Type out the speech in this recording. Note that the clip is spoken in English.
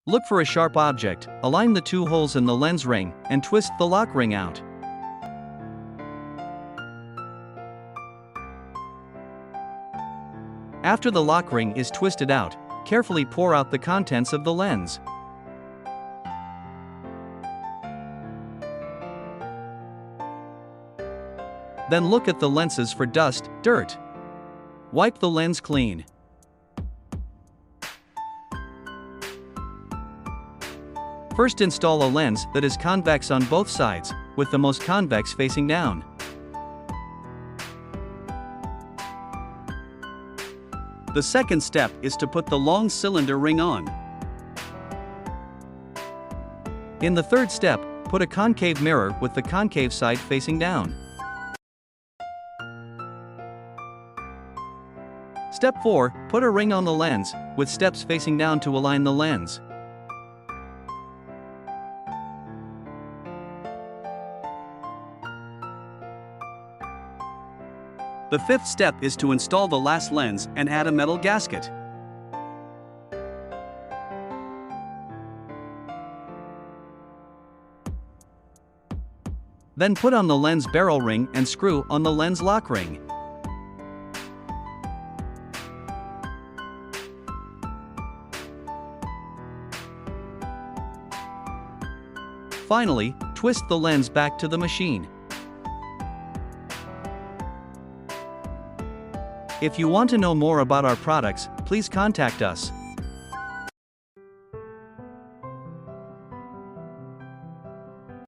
Look for a sharp object, align the two holes in the lens ring, and twist the lock ring out. After the lock ring is twisted out, carefully pour out the contents of the lens. Then look at the lenses for dust, dirt. Wipe the lens clean. First install a lens that is convex on both sides, with the most convex facing down. The second step is to put the long cylinder ring on. In the third step, put a concave mirror with the concave side facing down. Step 4, put a ring on the lens, with steps facing down to align the lens. The fifth step is to install the last lens and add a metal gasket. Then put on the lens barrel ring and screw on the lens lock ring. Finally, twist the lens back to the machine. If you want to know more about our products, please contact us.